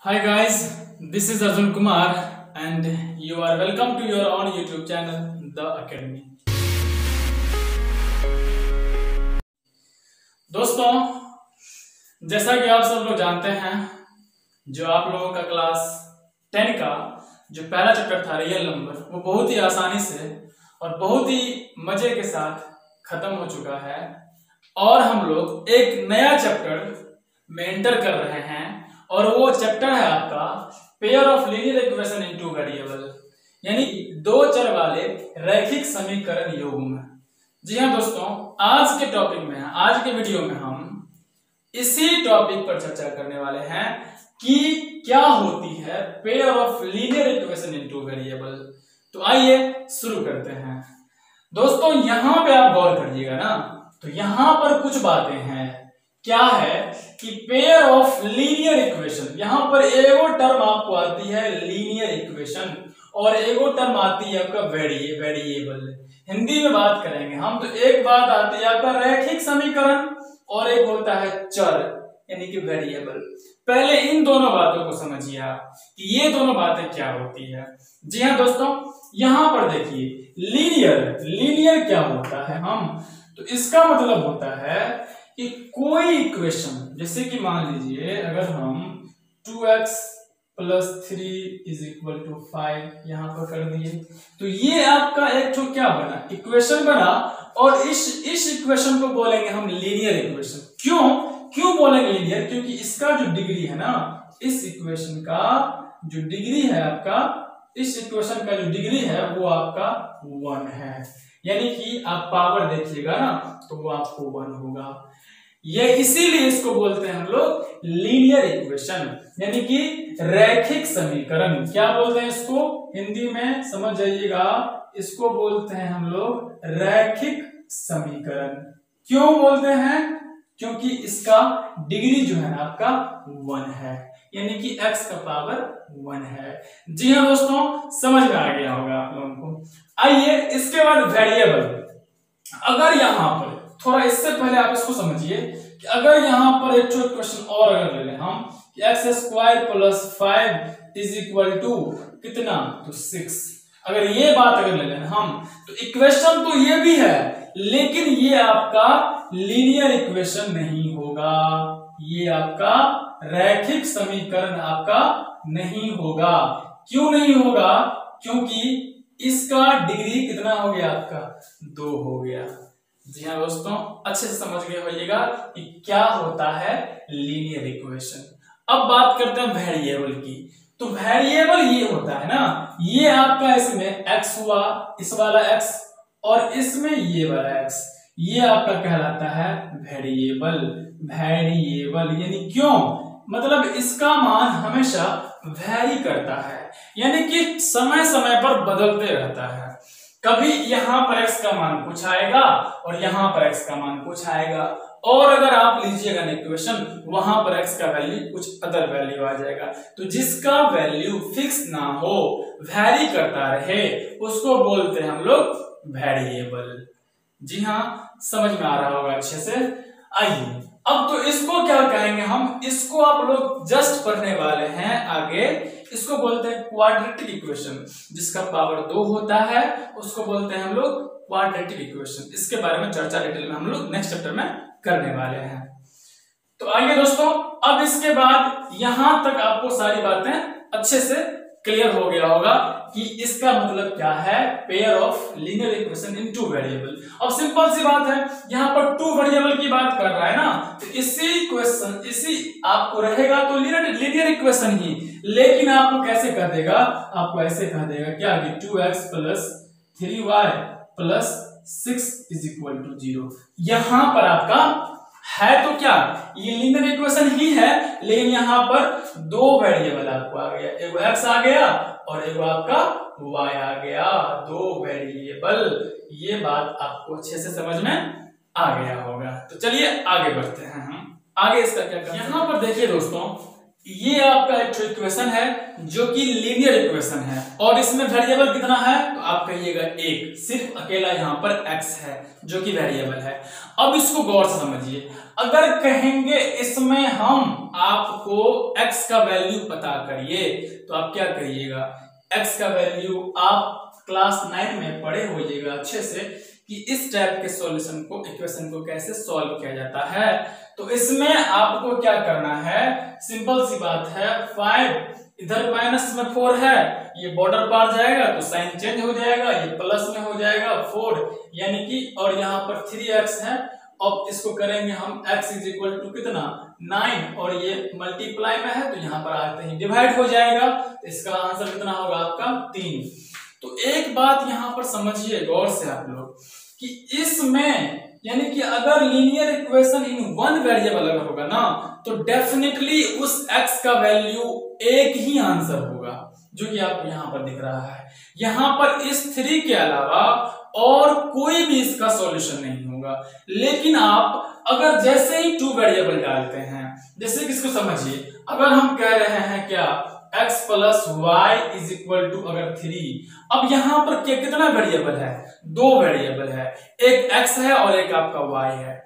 Hi guys, this is Arjun Kumar and you are welcome to your own YouTube channel, The Academy. दोस्तों, जैसा कि आप सब लोग जानते हैं, जो आप लोगों का क्लास 10 का जो पहला चैप्टर था रियल नंबर, वो बहुत ही आसानी से और बहुत ही मजे के साथ खत्म हो चुका है और हम लोग एक नया चैप्टर में एंटर कर रहे हैं और वो चैप्टर है आपका pair of linear equation into variable, यानी दो चर वाले रैखिक समीकरण युग्म। जी हाँ दोस्तों, आज के टॉपिक में, आज के वीडियो में हम इसी टॉपिक पर चर्चा करने वाले हैं कि क्या होती है pair of linear equation into variable. तो आइए शुरू करते हैं। दोस्तों यहां पे आप गौर करिएगा ना, तो यहां पर कुछ बातें हैं। क्या है कि पेयर ऑफ लीनियर इक्वेशन, यहां पर एगो टर्म आपको आती है लीनियर इक्वेशन और एगो टर्म आती है आपका वेरिएबल। हिंदी में बात करेंगे हम तो एक बात आती है आपका रैखिक समीकरण और एक होता है चर यानी कि वेरिएबल। पहले इन दोनों बातों को समझिए आप कि ये दोनों बातें क्या होती है। जी हाँ दोस्तों, यहां पर देखिए लीनियर क्या होता है तो इसका मतलब होता है कि कोई इक्वेशन, जैसे कि मान लीजिए अगर हम 2x + 3 = 5 यहां पर कर दिए तो ये आपका एक तो क्या बना, इक्वेशन बना और इस इक्वेशन को बोलेंगे हम लीनियर इक्वेशन। क्यों बोलेंगे लीनियर? क्योंकि इसका जो डिग्री है ना, इस इक्वेशन का जो डिग्री है आपका, इस इक्वेशन का जो डिग्री है वो आपका 1 है। यानी कि आप पावर देखिएगा ना तो वो आपको 1 होगा। ये इसीलिए इसको बोलते हैं हम लोग लीनियर इक्वेशन, यानी कि रैखिक समीकरण। क्या बोलते हैं इसको हिंदी में, समझ जाइएगा, इसको बोलते हैं हम लोग रैखिक समीकरण। क्यों बोलते हैं? क्योंकि इसका डिग्री जो है ना आपका 1 है, यानी कि x का पावर 1 है। जी हाँ दोस्तों, समझ में आ गया होगा आप लोगों को। आइए इसके बाद वेरिएबल। अगर यहां पर थोड़ा इससे पहले आप इसको समझिए कि अगर यहां पर एक क्वेश्चन और अगर ले लें हम कि x² + 5 = कितना, तो 6। अगर ये बात अगर ले लें हम तो इक्वेशन तो ये भी है लेकिन ये आपका लीनियर इक्वेशन नहीं होगा, ये आपका रैखिक समीकरण आपका नहीं होगा। क्यों नहीं होगा? क्योंकि इसका डिग्री कितना हो गया आपका, 2 हो गया। जी हाँ दोस्तों, अच्छे से समझ गए होइएगा कि क्या होता है लीनियर इक्वेशन। अब बात करते हैं वेरिएबल की। तो वेरिएबल ये होता है ना, ये आपका इसमें x हुआ, इस वाला x और इसमें ये वाला x, ये आपका कहलाता है वेरिएबल। यानी क्यों? मतलब इसका मान हमेशा वैरी करता है, यानी कि समय समय पर बदलते रहता है। कभी यहां पर x का मान कुछ आएगा और यहां पर x का मान कुछ आएगा, और अगर आप लीजिएगा ना इक्वेशन, वहां पर x का वैल्यू कुछ अदर वैल्यू आ जाएगा। तो जिसका वैल्यू फिक्स ना हो, वैरी करता रहे, उसको बोलते हैं हम लोग वेरिएबल। जी हाँ, समझ में आ रहा होगा अच्छे से। आइए अब तो इसको क्या कहेंगे हम, इसको आप लोग जस्ट पढ़ने वाले हैं आगे। इसको बोलते हैं क्वाड्रेटिक इक्वेशन, जिसका पावर 2 होता है, उसको बोलते हैं हम लोग क्वाड्रेटिक इक्वेशन। इसके बारे में चर्चा डिटेल में हम लोग नेक्स्ट चैप्टर में करने वाले हैं। तो आइए दोस्तों, अब इसके बाद यहां तक आपको सारी बातें अच्छे से क्लियर हो गया होगा कि इसका मतलब क्या है pair of linear equation into variable. अब सिंपल सी बात है, यहां पर 2 वेरिएबल की बात कर रहा है ना, तो इसी आपको रहेगा तो लीनियर इक्वेशन ही, लेकिन आपको कैसे कह देगा, आपको ऐसे कह देगा क्या कि 2x + 3y + 6 = 0। यहां पर आपका है तो क्या, ये लीनियर इक्वेशन ही है, लेकिन यहां पर 2 वेरिएबल आपको आ गया, एगो x आ गया और एगो आपका y आ गया, 2 वेरिएबल। ये बात आपको अच्छे से समझ में आ गया होगा। तो चलिए आगे बढ़ते हैं हम। आगे इसका क्या करना है, यहां पर देखिए दोस्तों, ये आपका एक तो इक्वेशन है जो कि लीनियर इक्वेशन है और इसमें वेरिएबल कितना है तो आप कहिएगा एक, सिर्फ अकेला यहाँ पर x है जो कि वेरिएबल है। अब इसको गौर से समझिए, अगर कहेंगे इसमें हम आपको x का वैल्यू पता करिए तो आप क्या कहिएगा, x का वैल्यू आप क्लास 9 में पढ़े होइएगा अच्छे से कि इस टाइप के सॉल्यूशन को, इक्वेशन को कैसे सॉल्व किया जाता है। तो इसमें आपको क्या करना है, सिंपल सी बात है, 5 इधर माइनस में 4 है, ये बॉर्डर पार जाएगा तो साइन चेंज हो जाएगा, ये प्लस में हो जाएगा 4 यानी कि, और यहाँ पर 3x है। अब इसको करेंगे हम x इज इक्वल टू कितना 9 और ये मल्टीप्लाई में है तो यहाँ पर आते ही डिवाइड हो जाएगा, तो इसका आंसर कितना होगा आपका 3। तो एक बात यहाँ पर समझिए गौर से आप लोग कि इसमें यानी कि अगर linear equation in one variable अगर होगा ना तो डेफिनेटली उस x का वैल्यू एक ही आंसर होगा जो कि आपको यहाँ पर दिख रहा है। यहाँ पर इस 3 के अलावा और कोई भी इसका सॉल्यूशन नहीं होगा। लेकिन आप अगर जैसे ही 2 वेरिएबल डालते हैं, जैसे कि इसको समझिए, अगर हम कह रहे हैं क्या x plus y is equal to अगर 3, अब यहाँ पर क्या कितना वेरिएबल है, 2 वेरिएबल है, एक x है और एक आपका y है।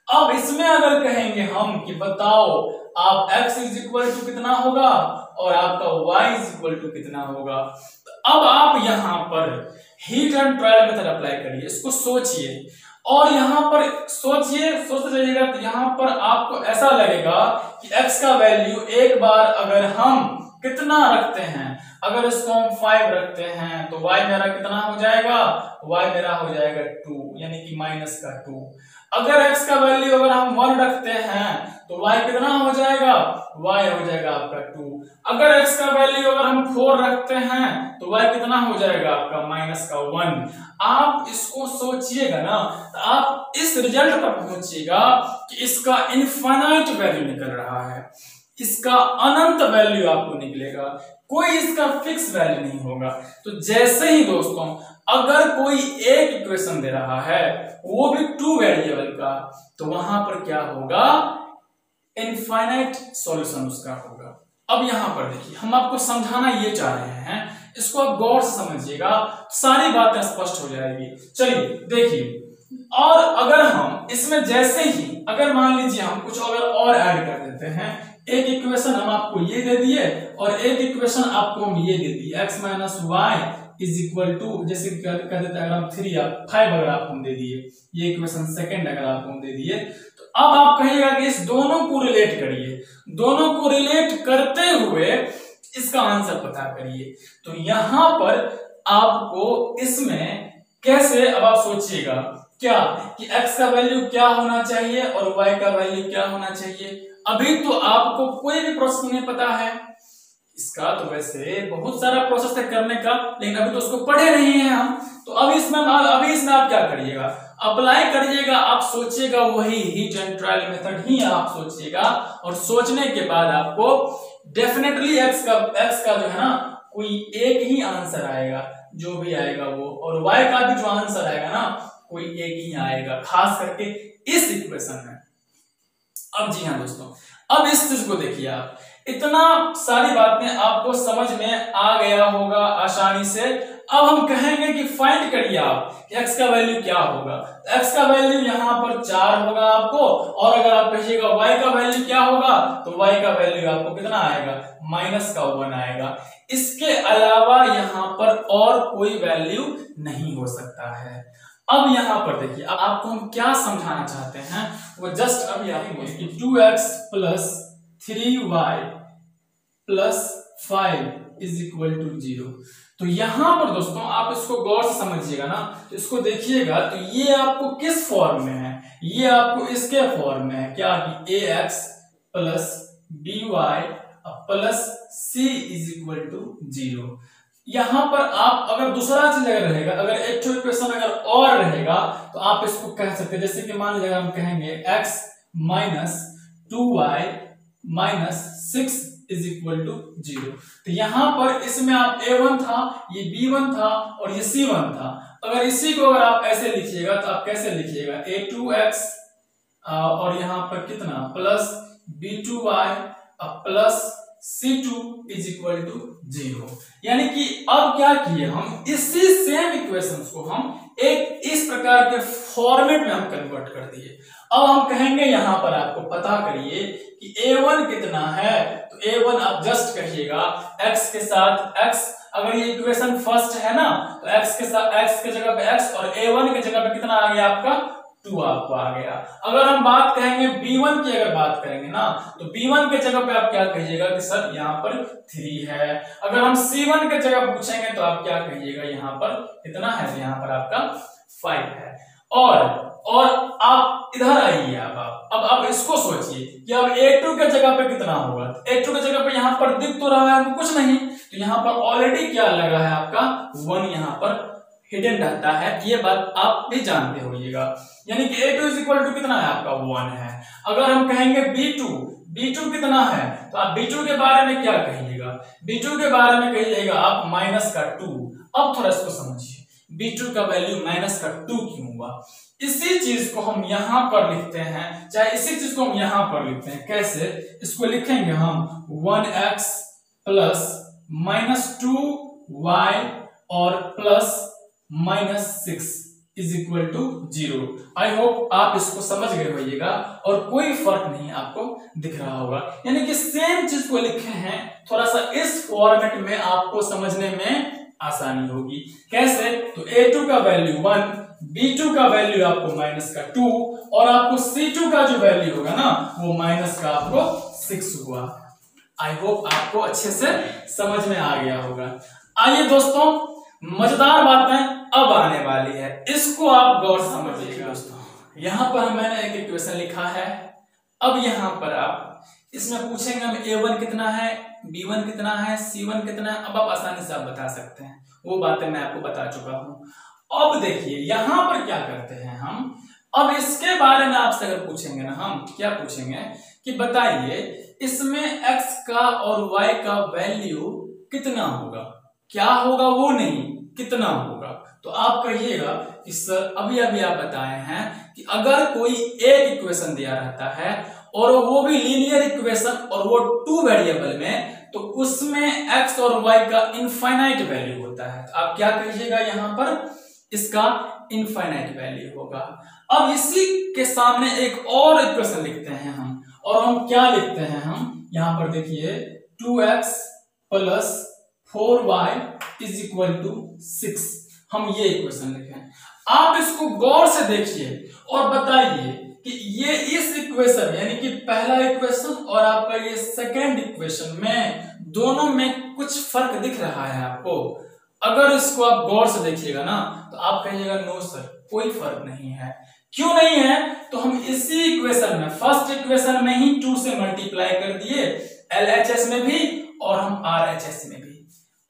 अब इसमें अगर कहेंगे हम कि बताओ आप x इज इक्वल टू कितना होगा और आपका y इज इक्वल टू कितना होगा, तो अब आप यहाँ पर heat and trial method apply करिए, इसको सोचिए और यहाँ पर सोचते जाइएगा तो यहाँ पर आपको ऐसा लगेगा कि x का वैल्यू एक बार अगर हम कितना रखते हैं, अगर इसको हम 5 रखते हैं तो y मेरा कितना हो जाएगा, y मेरा हो जाएगा 2 यानी कि माइनस का 2। अगर x का वैल्यू अगर हम 1 रखते हैं तो y कितना हो जाएगा, y हो जाएगा आपका 2। अगर x का वैल्यू अगर हम 4 रखते हैं तो y कितना हो जाएगा आपका माइनस का 1। आप इसको सोचिएगा ना तो आप इस रिजल्ट पर पहुंचिएगा कि इसका इनफाइनाइट वैल्यू निकल रहा है, इसका अनंत वैल्यू आपको निकलेगा, कोई इसका फिक्स वैल्यू नहीं होगा। तो जैसे ही दोस्तों अगर कोई एक इक्वेशन दे रहा है वो भी 2 वेरिएबल का, तो वहां पर क्या होगा, इनफाइनाइट सॉल्यूशन उसका होगा। अब यहां पर देखिए हम आपको समझाना ये चाह रहे हैं, इसको आप गौर से समझिएगा, सारी बातें स्पष्ट हो जाएगी। चलिए देखिए, और अगर हम इसमें जैसे ही अगर मान लीजिए हम कुछ अगर और ऐड कर देते हैं, एक इक्वेशन हम आपको ये दे दिए और एक इक्वेशन आपको हम ये दे दिए, x minus y is equal to, जैसे कह देते हैं अगर हम 3 या 5 अगर आपको हम दे दिए, ये इक्वेशन सेकंड अगर आपको हम दे दिए, तो अब आप कहिएगा कि इस दोनों को रिलेट करिए, दोनों को रिलेट करते हुए इसका आंसर पता करिए। तो यहां पर आपको इसमें कैसे, अब आप सोचिएगा क्या कि x का वैल्यू क्या होना चाहिए और y का वैल्यू क्या होना चाहिए। अभी तो आपको कोई भी प्रोसेस नहीं पता है, इसका तो वैसे बहुत सारा प्रोसेस है करने का, लेकिन अभी तो उसको पढ़े नहीं है हम। तो अभी इसमें आप क्या करिएगा, अप्लाई करिएगा, आप सोचिएगा वही हीट एंड ट्रायल मेथड ही आप सोचिएगा, और सोचने के बाद आपको डेफिनेटली x का जो है ना कोई एक ही आंसर आएगा, जो भी आएगा वो, और y का भी जो आंसर आएगा ना कोई एक ही आएगा, खास करके इस इक्वेशन में। अब जी हाँ दोस्तों, अब इस चीज को देखिए, आप इतना सारी बातें आपको समझ में आ गया होगा आसानी से। अब हम कहेंगे कि फाइंड करिए आप कि x का वैल्यू क्या होगा। तो x का वैल्यू यहाँ पर 4 होगा आपको, और अगर आप कहिएगा y का वैल्यू क्या होगा तो y का वैल्यू आपको कितना आएगा, माइनस का 1 आएगा। इसके अलावा यहाँ पर और कोई वैल्यू नहीं हो सकता है। अब यहाँ पर देखिए, अब आपको हम क्या समझाना चाहते हैं वो जस्ट अभी आएंगे कि 2x plus 3y plus 5 is equal to 0। तो यहां पर दोस्तों आप इसको गौर से समझिएगा ना, तो इसको देखिएगा, तो ये आपको किस फॉर्म में है, ये आपको इसके फॉर्म में है क्या कि ax plus by plus c is equal to 0। यहां पर आप अगर दूसरा चीज अगर रहेगा, अगर एक तो इक्वेशन अगर और रहेगा तो आप इसको कह सकते हैं, जैसे कि मान लीजिए हम कहेंगे x minus 2y minus 6 is equal to 0। तो यहां पर इसमें आप a1 था, ये b1 था और ये c1 था। अगर इसी को अगर आप ऐसे लिखिएगा तो आप कैसे लिखिएगा, a2x और यहां पर कितना plus b2y plus C2 is equal to 0। यानी कि अब क्या किए हम, इसी सेम इक्वेशंस को हम एक इस प्रकार के फॉर्मेट में हम कन्वर्ट कर दिए। अब हम कहेंगे यहां पर आपको पता करिए कि A1 कितना है, तो A1 आप जस्ट कहिएगा x के साथ x, अगर ये इक्वेशन फर्स्ट है ना तो x के साथ x के जगह पे x और A1 के जगह पे कितना आ गया आपका 2 आपको आ गया। अगर हम बात करेंगे B1 की, अगर बात करेंगे ना तो B1 के जगह पे आप क्या कहिएगा कि सर यहाँ पर 3 है। अगर हम C1 के जगह पूछेंगे तो आप क्या कहिएगा यहाँ पर कितना है, तो यहाँ पर आपका 5 है। और आप इधर आइए, अब आप इसको सोचिए कि अब A2 के जगह पे कितना होगा। A2 के जगह पे यहाँ पर दिख तो रहा है कुछ नहीं, तो यहाँ पर ऑलरेडी क्या लगा है आपका 1 यहाँ पर हिडन रहता है, ये बात आप भी जानते होइएगा। यानी कि A2 इज इक्वल टू कितना है आपका 1 है। अगर हम कहेंगे B2 कितना है, तो आप B2 के बारे में क्या कहिएगा, B2 के बारे में कहिएगा आप माइनस का 2। अब थोड़ा इसको समझिए, B2 का वैल्यू माइनस का 2 क्यों हुआ। इसी चीज को हम यहां पर लिखते हैं, चाहे इसी चीज को हम यहां पर लिखते हैं, कैसे इसको लिखेंगे हम 1x प्लस माइनस 2y और plus minus 6 is equal to 0। I hope आप इसको समझ गए होइएगा और कोई फर्क नहीं आपको दिख रहा होगा। यानी कि सेम चीज को लिखे हैं, थोड़ा सा इस फॉर्मेट में आपको समझने में आसानी होगी। कैसे, तो A2 का वैल्यू 1, B2 का वैल्यू आपको माइनस का 2 और आपको C2 का जो वैल्यू होगा ना वो माइनस का आपको 6 हुआ। आई होप आपको अच्छे से समझ में आ गया होगा। आइए दोस्तों, मजेदार बातें अब आने वाली है, इसको आप गौर से समझिएगा। दोस्तों यहाँ पर मैंने एक इक्वेशन लिखा है, अब यहाँ पर आप इसमें पूछेंगे हम A1 कितना है, B1 कितना है, C1 कितना है। अब आप आसानी से आप बता सकते हैं, वो बातें मैं आपको बता चुका हूं। अब देखिए यहां पर क्या करते हैं हम, अब इसके बारे में आपसे अगर पूछेंगे ना, हम क्या पूछेंगे कि बताइए इसमें x का और y का वैल्यू कितना होगा, क्या होगा वो नहीं, कितना होगा। तो आप कहिएगा कि सर अभी आप बताए हैं कि अगर कोई एक इक्वेशन दिया रहता है और वो भी लीनियर इक्वेशन और वो 2 वेरिएबल में, तो उसमें x और y का इनफाइनाइट वैल्यू होता है। तो आप क्या कहिएगा यहाँ पर, इसका इनफाइनाइट वैल्यू होगा। अब इसी के सामने एक और इक्वेशन लिखते हैं हम, और हम क्या लिखते हैं, हम यहाँ पर देखिए 2x plus 4y is equal to 6, हम ये इक्वेशन लिखे। आप इसको गौर से देखिए और बताइए कि ये इस इक्वेशन यानी कि पहला इक्वेशन और आपका ये सेकेंड इक्वेशन में दोनों में कुछ फर्क दिख रहा है आपको। अगर इसको आप गौर से देखिएगा ना तो आप कहिएगा नो सर कोई फर्क नहीं है। क्यों नहीं है, तो हम इसी इक्वेशन में फर्स्ट इक्वेशन में ही 2 से मल्टीप्लाई कर दिए, LHS में भी और हम RHS में भी।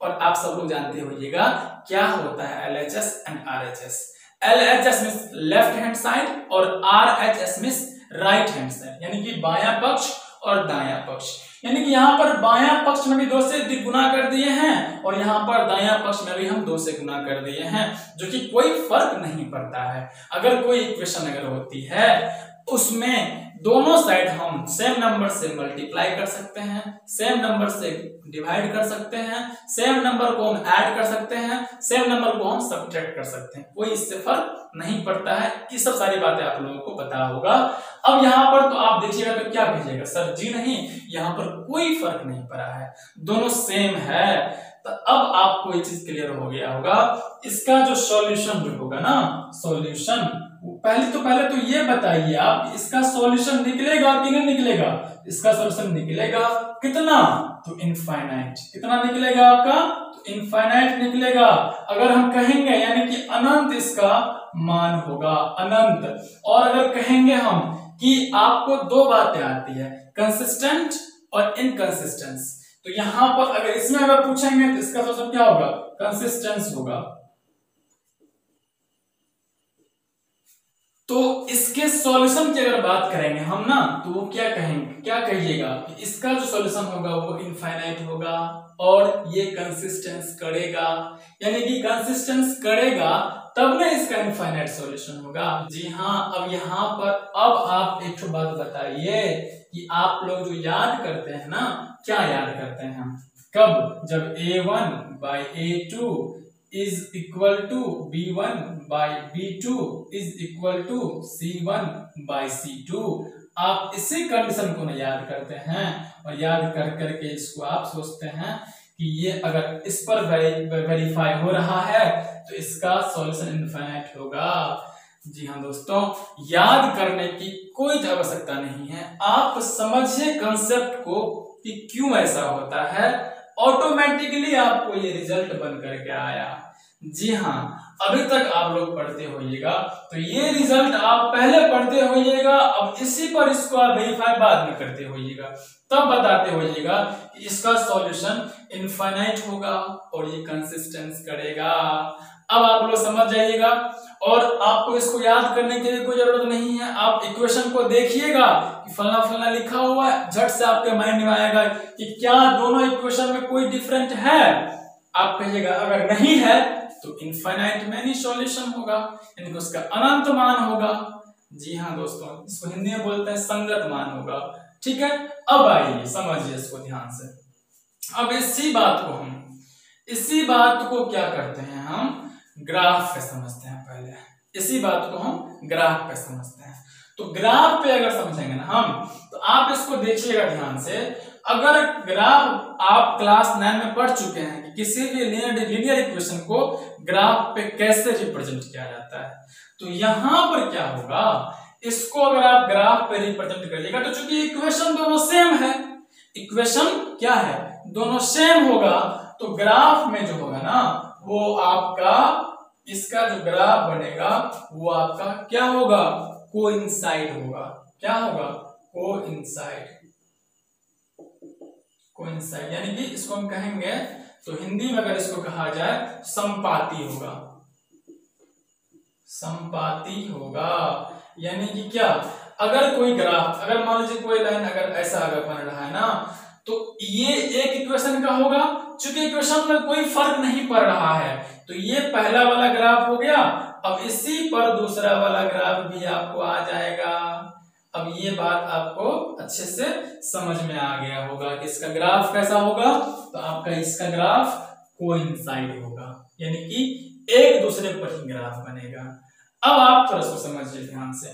और आप सब लोग जानते होइएगा क्या होता है LHS and RHS। LHS means left hand side और RHS means right hand side, यानी कि बायां पक्ष और दायां पक्ष। यानी कि यहाँ पर बायां पक्ष में भी 2 से गुना कर दिए हैं और यहाँ पर दायां पक्ष में भी हम 2 से गुना कर दिए हैं, जो कि कोई फर्क नहीं पड़ता है। अगर कोई इक्वेशन अगर होती है उसमें दोनों साइड हम सेम नंबर से मल्टीप्लाई कर सकते हैं, सेम नंबर से डिवाइड कर सकते हैं, सेम नंबर को हम ऐड कर सकते हैं, सेम नंबर को हम सब्ट्रैक्ट कर सकते हैं, कोई इससे फर्क नहीं पड़ता है। ये सब सारी बातें आप लोगों को पता होगा। अब यहाँ पर तो आप देखिएगा तो क्या कहिएगा, सर जी नहीं, यहाँ पर कोई फर्क नहीं पड़ा है, दोनों सेम है। तो अब आपको ये चीज क्लियर हो गया होगा। इसका जो सॉल्यूशन जो होगा ना, सॉल्यूशन पहले तो ये बताइए आप, इसका सॉल्यूशन निकलेगा कि नहीं निकलेगा। इसका सॉल्यूशन निकलेगा कितना, तो इनफाइनाइट। कितना निकलेगा आपका, तो इनफाइनाइट निकलेगा। अगर हम कहेंगे यानी कि अनंत इसका मान होगा, अनंत। और अगर कहेंगे हम कि आपको 2 बातें आती है, कंसिस्टेंट और इनकंसिस्टेंस, तो यहां पर अगर इसमें अगर पूछेंगे तो इसका सॉल्यूशन क्या होगा, कंसिस्टेंस होगा। तो इसके सॉल्यूशन की अगर बात करेंगे हम ना, तो वो क्या कहेंगे, क्या कहिएगा कि इसका जो सॉल्यूशन होगा वो इनफाइनाइट होगा और ये कंसिस्टेंस करेगा, यानी कि कंसिस्टेंस करेगा तब ना इसका इनफाइनाइट सॉल्यूशन होगा। जी हाँ। अब यहाँ पर अब आप एक बात बताइए कि आप लोग जो याद करते हैं ना, क्या याद करते हैं कब, जब a1/a2 is equal to b1/b2 is equal to c1/c2। आप इसी कंडीशन को ना याद करते हैं और याद कर करके इसको आप सोचते हैं कि ये अगर इस पर वेरीफाई हो रहा है तो इसका सॉल्यूशन इनफाइनाइट होगा। जी हाँ दोस्तों, याद करने की कोई आवश्यकता नहीं है, आप समझिए कंसेप्ट को कि क्यों ऐसा होता है, ऑटोमेटिकली आपको ये रिजल्ट बन करके आया। जी हाँ, अभी तक आप लोग पढ़ते होइएगा तो ये रिजल्ट आप पहले पढ़ते होइएगा, अब इसी पर इसको आप वेरीफाई बाद में करते होइएगा, तब बताते होइएगा कि इसका सॉल्यूशन इनफाइनाइट होगा और ये कंसिस्टेंस करेगा। अब आप लोग समझ जाइएगा और आपको इसको याद करने के लिए कोई जरूरत नहीं है, आप इक्वेशन को देखिएगा कि फलना फलना लिखा हुआ है, झट से आपके माइंड में आएगा कि क्या दोनों इक्वेशन में कोई डिफरेंट है। आप कहिएगा अगर नहीं है तो इनफाइनाइट में नहीं सॉल्यूशन होगा, यानी कि उसका अनंत मान होगा। जी हाँ दोस्तों, इसको हिंदी में बोलते हैं संगत मान होगा। ठीक है, अब आइए समझिए इसको ध्यान से। अब इसी बात को क्या करते हैं, हम ग्राफ पे समझते हैं। पहले इसी बात को हम ग्राफ पे समझते हैं। तो ग्राफ पे अगर समझेंगे ना हम, तो आप इसको देखिएगा ध्यान से। अगर ग्राफ आप क्लास 9 में पढ़ चुके हैं कि किसी भी लीनियर इक्वेशन को ग्राफ पे कैसे रिप्रेजेंट किया जाता है, तो यहां पर क्या होगा, इसको अगर आप ग्राफ पे रिप्रेजेंट करिएगा तो चूंकि इक्वेशन दोनों सेम है, इक्वेशन क्या है, दोनों सेम होगा, तो ग्राफ में जो होगा ना वो आपका, इसका जो ग्राफ बनेगा वो आपका क्या होगा, कोइंसाइड होगा। क्या होगा, कोइंसाइड। कोइंसाइड यानी कि इसको हम कहेंगे तो हिंदी में अगर इसको कहा जाए संपाती होगा। संपाती होगा यानी कि क्या, अगर कोई ग्राफ, अगर मान लीजिए कोई लाइन अगर ऐसा अगर बन रहा है ना, तो ये एक इक्वेशन का होगा, चूंकि इक्वेशन में कोई फर्क नहीं पड़ रहा है तो ये पहला वाला ग्राफ हो गया। अब इसी पर दूसरा वाला ग्राफ भी आपको आ जाएगा। अब ये बात आपको अच्छे से समझ में आ गया होगा कि इसका ग्राफ कैसा होगा, तो आपका इसका ग्राफ कोइंसाइड होगा, यानी कि एक दूसरे पर ही ग्राफ बनेगा। अब आप थोड़ा सा समझिए ध्यान से,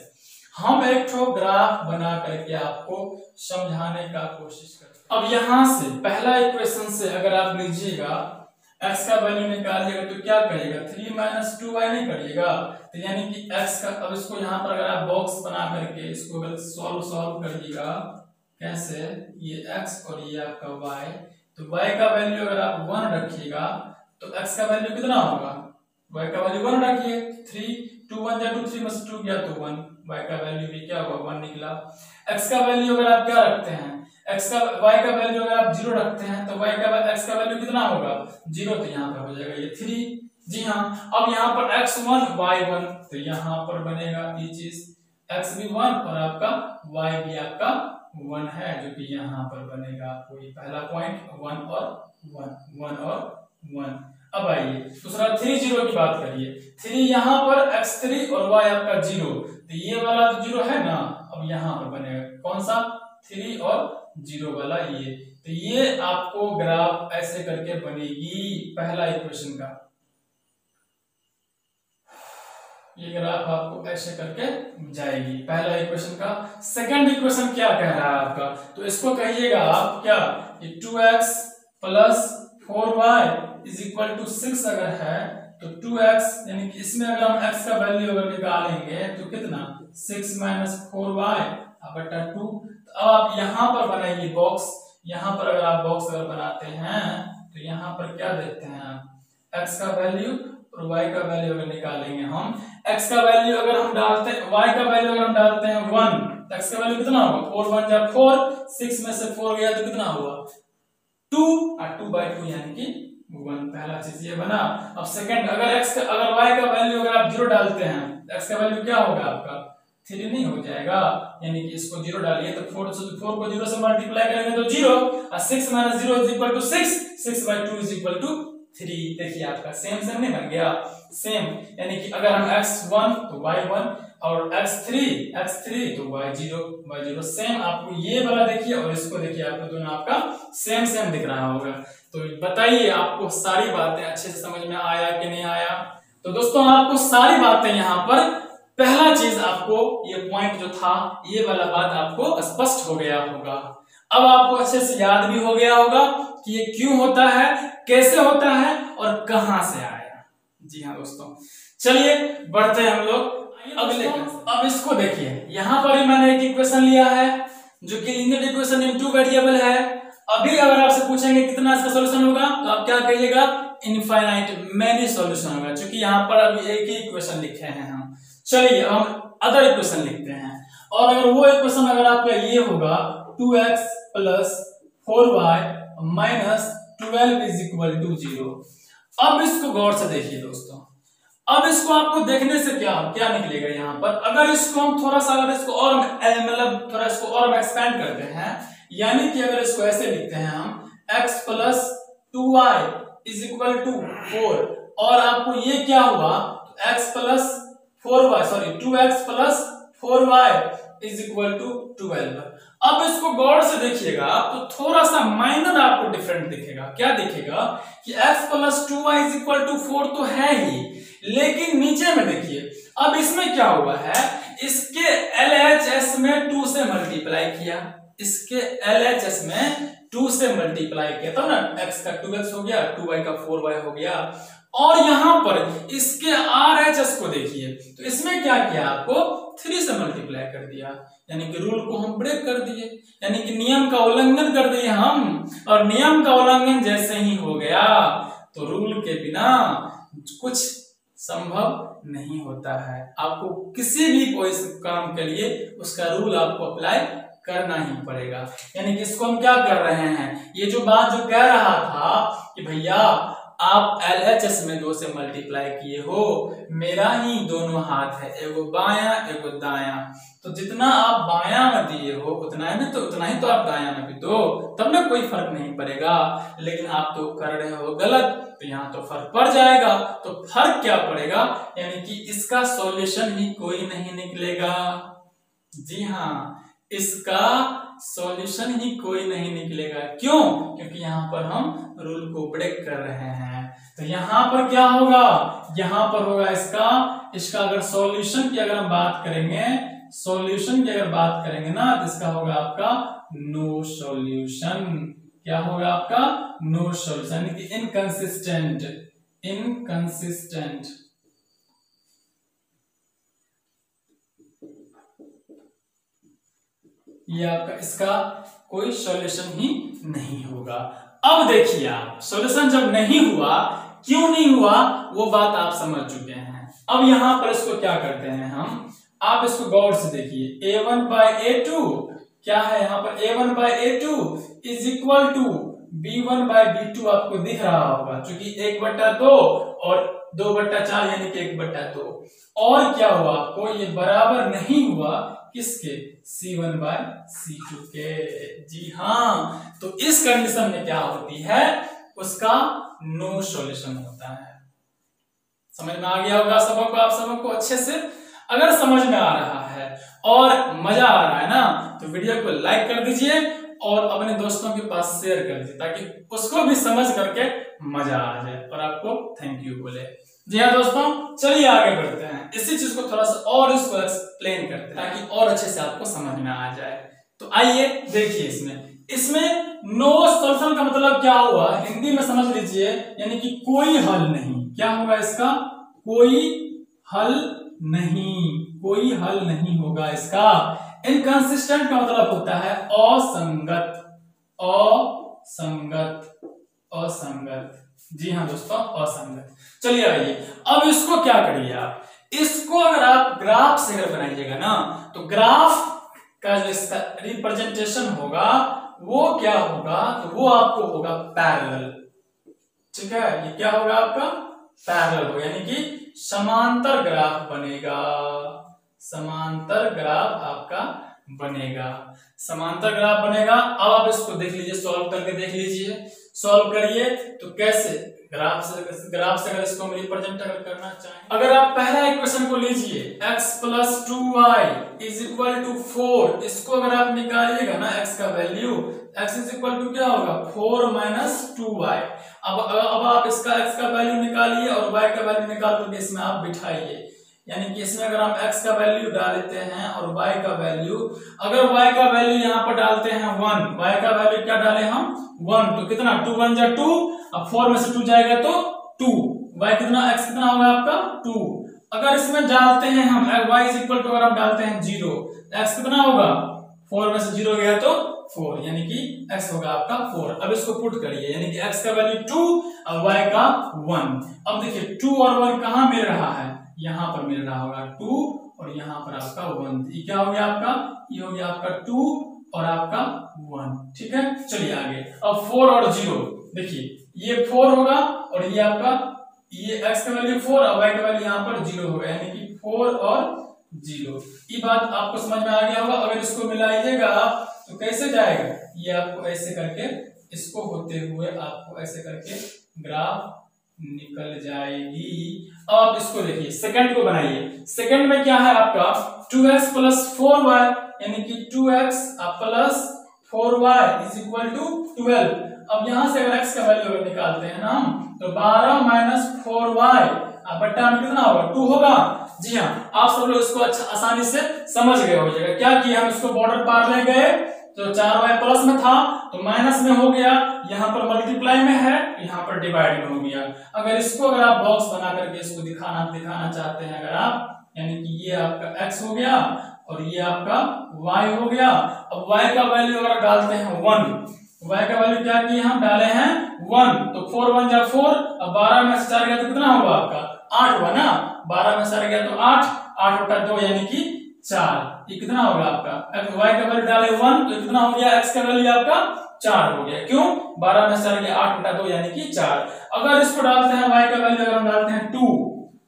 हम एक ठो ग्राफ बना करके आपको समझाने का कोशिश करते हैं। अब यहां से पहला इक्वेशन से अगर आप लीजिएगा, x का वैल्यू निकालिएगा तो क्या करिएगा, 3 - 2y नहीं करिएगा, तो यानी कि x का, अब इसको यहाँ पर अगर आप बॉक्स बना करके इसको अगर सॉल्व करिएगा, कैसे, ये x और ये आपका y, तो y का वैल्यू अगर आप 1 रखिएगा तो x का वैल्यू कितना होगा, y का वैल्यू 1 रखिए, 3 2 1 जा 2, 3 में से 2 गया तो 1, y का वैल्यू भी क्या होगा, 1 निकला। x का वैल्यू अगर आप क्या रखते हैं, x का, y का वैल्यू अगर आप 0 रखते हैं तो y का x का वैल्यू कितना होगा, 0, तो यहाँ पर हो जाएगा ये 3। जी हाँ, अब यहाँ पर x1 y1, तो यहाँ पर बनेगा ये चीज, x भी 1 और आपका y भी आपका 1 है, जो कि यहाँ पर बनेगा। कोई पहला पॉइंट 1 और 1। अब आइए दूसरा 3 0 की बात करिए, 3 यहाँ पर x3 और y आपका 0, तो ये वाला तो 0 है ना, अब यहाँ पर बनेगा कौन सा, 3 और 0 वाला ये, तो ये आपको ग्राफ ऐसे करके बनेगी पहला इक्वेशन का, ये ग्राफ आपको ऐसे करके जाएगी पहला इक्वेशन का। सेकंड इक्वेशन क्या कह रहा है आपका, तो इसको कहिएगा आप क्या, ये 2x + 4y = 6 अगर है तो 2x, यानी कि इसमें अगर हम x का वैल्यू अगर निकालेंगे तो कितना, 6 - 4y / 2। अब आप यहाँ पर बनाइए बॉक्स, यहाँ पर अगर आप बॉक्स अगर बनाते हैं तो यहाँ पर क्या देखते हैं आप, x का वैल्यू और y का वैल्यू अगर निकालेंगे हम, x का वैल्यू अगर हम डालते हैं, y का वैल्यू अगर हम डालते हैं 1, तो x का वैल्यू कितना होगा, 4 1 जा 4, 6 में से 4 गया तो कितना हुआ 2, और 2/2 यानी कि 1, पहला चीज ये बना। अब सेकंड, अगर y का वैल्यू अगर आप 0 डालते हैं, x का वैल्यू क्या होगा आपका 3 नहीं हो जाएगा, यानी कि इसको 0 डालिए तो 4 को 0 से मल्टीप्लाई करेंगे तो 0, और 6 - 0 = 6, 6/2 = 3। देखिए आपका सेम नहीं बन गया, सेम, यानी कि अगर हम x1 तो y1 और x3 तो y0 सेम। आपको ये वाला देखिए और इसको देखिए, आपको दोनों आपका सेम दिख रहा होगा। तो बताइए आपको सारी बातें अच्छे से समझ में आया कि नहीं आया। तो दोस्तों आपको सारी बातें यहाँ पर, पहला चीज आपको ये पॉइंट जो था, ये वाला बात आपको स्पष्ट हो गया होगा। अब आपको अच्छे से याद भी हो गया होगा कि ये क्यों होता है, कैसे होता है और कहां से आया। जी हाँ दोस्तों, चलिए बढ़ते हैं हम लोग अगले। अब इसको देखिए, यहाँ पर मैंने एक इक्वेशन लिया है जो कि लीनियर इक्वेशन इन 2 वेरिएबल है। अभी अगर आपसे पूछेंगे कितना इसका सॉल्यूशन होगा, तो आप क्या कहिएगा, इनफाइनाइट मैनी सॉल्यूशन होगा, क्योंकि यहाँ पर अभी एक ही इक्वेशन लिखे हैं हम। चलिए हम अदर इक्वेशन लिखते हैं। और अगर वो इक्वेशन अगर आपका ये होगा 2x + 4y - 12 = 0। अब इसको गौर से देखिए दोस्तों, अब इसको आपको देखने से क्या निकलेगा यहाँ पर। अगर इसको हम थोड़ा सा, अगर इसको और मतलब थोड़ा इसको और एक्सपेंड करते हैं, यानी कि अगर इसको ऐसे लिखते हैं हम x + 2y = 4, और आपको ये क्या हुआ, x + 4y 2x + 4y = 12। अब इसको गौर से देखिएगा तो थोड़ा सा माइनर आपको डिफरेंट दिखेगा। क्या दिखेगा कि x + 2y = 4 तो है ही, लेकिन नीचे में देखिए अब इसमें क्या हुआ है, इसके LHS में 2 से मल्टीप्लाई किया, इसके LHS में 2 से मल्टीप्लाई किया, तब ना x का 2x हो गया, 2y का 4y हो गया। और यहां पर इसके RHS को देखिए, तो इसमें क्या किया, आपको 3 से मल्टीप्लाई कर दिया, यानी कि रूल को हम ब्रेक कर दिए, यानी कि नियम का उल्लंघन कर दिए हम। और नियम का उल्लंघन जैसे ही हो गया तो रूल के बिना कुछ संभव नहीं होता है। आपको किसी भी कोई काम के लिए उसका रूल आपको अप्लाई करना ही पड़ेगा। यानी कि इसको हम क्या कर रहे हैं, ये जो बात जो कह रहा था कि भैया आप LHS में 2 से मल्टीप्लाई किए हो, मेरा ही दोनों हाथ है, एगो बायां एगो दायां, तो जितना आप बायां में दिए हो उतना ही तो आप दायां में भी दो, तब ना कोई फर्क नहीं पड़ेगा। लेकिन आप तो कर रहे हो गलत, तो यहाँ तो फर्क पड़ जाएगा। तो फर्क क्या पड़ेगा, यानी कि इसका सॉल्यूशन ही कोई नहीं निकलेगा। जी हाँ, इसका सॉल्यूशन ही कोई नहीं निकलेगा। क्यों? क्योंकि यहाँ पर हम रूल को ब्रेक कर रहे हैं। तो यहाँ पर क्या होगा, यहाँ पर होगा इसका अगर सॉल्यूशन की अगर हम बात करेंगे, ना, तो इसका होगा आपका नो सॉल्यूशन। क्या होगा आपका, नो सॉल्यूशन, यानी कि इनकंसिस्टेंट। ये आपका इसका कोई सॉल्यूशन ही नहीं होगा। अब देखिए आप, सॉल्यूशन जब नहीं हुआ, क्यों नहीं हुआ वो बात आप समझ चुके हैं। अब यहां पर इसको क्या करते हैं हम, आप इसको गौर से देखिए, a1/a2 क्या है यहाँ पर, a1/a2 = b1/b2 आपको दिख रहा होगा, क्योंकि 1/2 और 2/4 यानी कि 1/2। और क्या हुआ आपको, ये बराबर नहीं हुआ किसके, c1/c2 के। जी हाँ, तो इस कंडीशन में क्या होती है, उसका नो सॉल्यूशन होता है। समझ में आ गया होगा सबको, आप सबको अच्छे से। अगर समझ में आ रहा है और मजा आ रहा है ना, तो वीडियो को लाइक कर दीजिए और अपने दोस्तों के पास शेयर कर दीजिए, ताकि उसको भी समझ करके मजा आ जाए और आपको थैंक यू बोले। जी हाँ दोस्तों, चलिए आगे बढ़ते हैं, इसी चीज को थोड़ा सा और इसको एक्सप्लेन करते हैं, ताकि और अच्छे से आपको समझ में आ जाए। तो आइए देखिए, इसमें नो सॉल्यूशन का मतलब क्या हुआ, हिंदी में समझ लीजिए, यानी कि कोई हल नहीं। क्या होगा इसका, कोई हल नहीं होगा इसका। इनकंसिस्टेंट का मतलब होता है असंगत। जी हाँ दोस्तों, असंगत। चलिए आइए, अब इसको क्या करिए आप, इसको अगर आप ग्राफ से अगर बनाइएगा ना, तो ग्राफ का जो इसका रिप्रेजेंटेशन होगा वो क्या होगा, तो वो आपको होगा पैरेलल। ठीक है, ये क्या होगा आपका, पैरेलल होगा, यानी कि समांतर ग्राफ बनेगा। समांतर ग्राफ आपका बनेगा। अब आप इसको देख लीजिए, सॉल्व करके देख लीजिए। सॉल्व करिए। तो कैसे, ग्राफ से अगर इसको हम रिप्रेजेंट करना चाहें, अगर आप पहला इक्वेशन को लीजिए x + 2y = 4, इसको अगर आप निकालिएगा ना x का वैल्यू, x = क्या होगा 4 - 2y। अब आप इसका x का वैल्यू निकालिए और y का वैल्यू निकाल करके इसमें आप बिठाइए, यानी कि इसमें अगर हम x का वैल्यू डालते हैं और y का वैल्यू, अगर y का वैल्यू यहाँ पर डालते हैं 1, y का वैल्यू क्या डाले हम 1, तो कितना 2 × 1 = 2, अब 4 में से 2 जाएगा तो 2, y कितना x कितना होगा आपका 2। अगर इसमें डालते हैं हम y = अगर हम डालते हैं 0, x कितना होगा 4 में से 0 गया तो 4, यानी कि x होगा आपका 4। अब इसको पुट करिए, यानी कि x का वैल्यू 2 और y का 1। अब देखिए 2 और 1 कहाँ मिल रहा है, यहाँ पर मिल रहा होगा 2 और यहाँ पर आपका 1। ये क्या हो गया आपका, ये हो गया आपका 2 और आपका 1। ठीक है, चलिए आगे। अब 4 और 0, देखिए ये 4 होगा और ये आपका, ये x का वैल्यू 4 और y का वैल्यू यहाँ पर 0 होगा, यानी कि 4 और 0। ये बात आपको समझ में आ गया होगा। अगर इसको मिलाइएगा तो कैसे जाएगा, ये आपको ऐसे करके, इसको होते हुए आपको ऐसे करके ग्राफ निकल जाएगी। अब आप इसको देखिए, सेकंड को बनाइए। सेकंड में क्या है आपका 2x + 4y, यानी कि 2x + 4y = 12। अब यहां से अगर x का वैल्यू निकालते हैं ना हम, तो 12 - 4y बट्टा में कितना होगा 2 होगा। जी हाँ, आप सब लोग इसको अच्छा आसानी से समझ गए हो जाएगा। क्या किया हम, इसको बॉर्डर पार ले गए, तो 4y प्लस में था तो माइनस में हो गया, यहाँ पर मल्टीप्लाई में है यहाँ पर डिवाइड में हो गया। अगर इसको अगर आप बॉक्स बना करके इसको दिखाना चाहते हैं अगर आप, यानी कि ये आपका x हो गया और ये आपका y हो गया। अब y का वैल्यू अगर डालते हैं 1, y का वैल्यू क्या किए हम डाले हैं 1, तो 4 × 1 = 4। अब 12 में से 4 गया तो कितना होगा आपका 8 हुआ ना, 12 में से 4 गया तो 8, 8 बटा 2 यानी कि 4। ये कितना होगा आपका, अब y का वैल्यू डाले 1 तो कितना हो गया, x का वैल्यू आपका 4 हो गया। क्यों, 12 में से 4 गया 8 बटा 2 यानी कि 4। अगर इसको डालते हैं y का वैल्यू, अगर हम डालते हैं 2,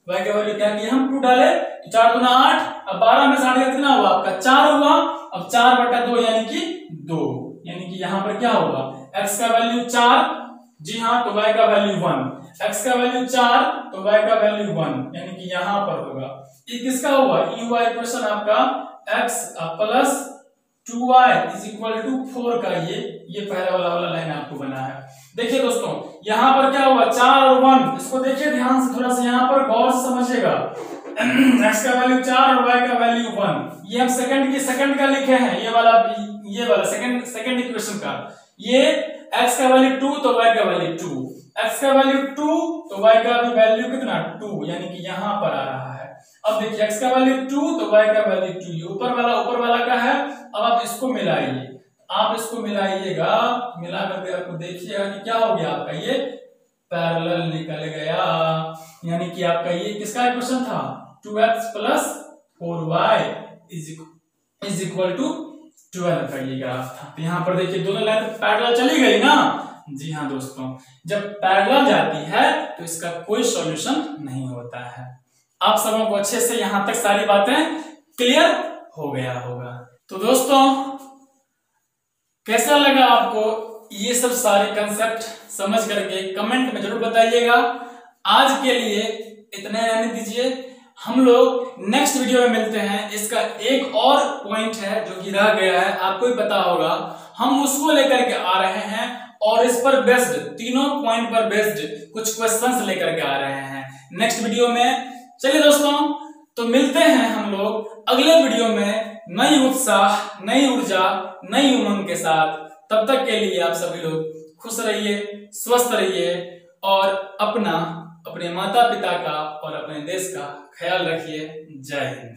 y का वैल्यू क्या किया हम 2 डाले, तो 4 × 8, अब 12 में से 8 गया कितना हुआ आपका 4 हुआ। अब 4 बटा 2 यानी कि 2, यानी कि यहाँ पर क्या होगा, x का वैल्यू 4, जी हाँ, तो y का वैल्यू 1, x का वैल्यू 4 तो y का वैल्यू 1, यानी कि यहाँ पर होगा। ये किसका होगा, UI इक्वेशन आपका x + 2y = 4 का ये पहला वाला लाइन आपको बना है। देखिए दोस्तों, यहाँ पर क्या हुआ 4 और 1, इसको देखिए ध्यान से, थोड़ा सा यहाँ पर गौर से समझिएगा। x का वैल्यू 4 और y का वैल्यू 1, ये हम सेकंड का लिखे हैं, ये वाला सेकंड इक्वेशन का। ये x का वैल्यू 2 तो y का वैल्यू 2, x का वैल्यू 2 तो y का भी वैल्यू कितना 2, यानी कि यहाँ पर आ रहा है। अब देखिए x का वैल्यू 2 तो y का वैल्यू 2, ये ऊपर वाला का है। अब आप इसको मिलाइए, आप इसको मिलाइएगा, मिला करके आपको देखिएगा कि क्या हो गया आपका, ये पैरेलल निकल गया, यानी कि आपका ये किसका इक्वेशन था 2x + 4y = 12 का ये ग्राफ था। तो यहाँ पर देखिए दोनों लाइन पैरेलल चली गई ना। जी हाँ दोस्तों, जब पैरेलल जाती है तो इसका कोई सॉल्यूशन नहीं होता है। आप सबों को अच्छे से यहाँ तक सारी बातें क्लियर हो गया होगा। तो दोस्तों, कैसा लगा आपको ये सब सारे कंसेप्ट समझ करके कमेंट में जरूर बताइएगा। आज के लिए इतना रहने दीजिए, हम लोग नेक्स्ट वीडियो में मिलते हैं। इसका एक और पॉइंट है जो कि रह गया है, आपको भी पता होगा, हम उसको लेकर के आ रहे हैं और इस पर बेस्ड, तीनों पॉइंट पर बेस्ड कुछ क्वेश्चंस लेकर के आ रहे हैं नेक्स्ट वीडियो में। चलिए दोस्तों, तो मिलते हैं हम लोग अगले वीडियो में नई उत्साह, नई ऊर्जा, नई उमंग के साथ। तब तक के लिए आप सभी लोग खुश रहिए, स्वस्थ रहिए और अपने माता पिता का और अपने देश का ख्याल रखिए। जय हिंद।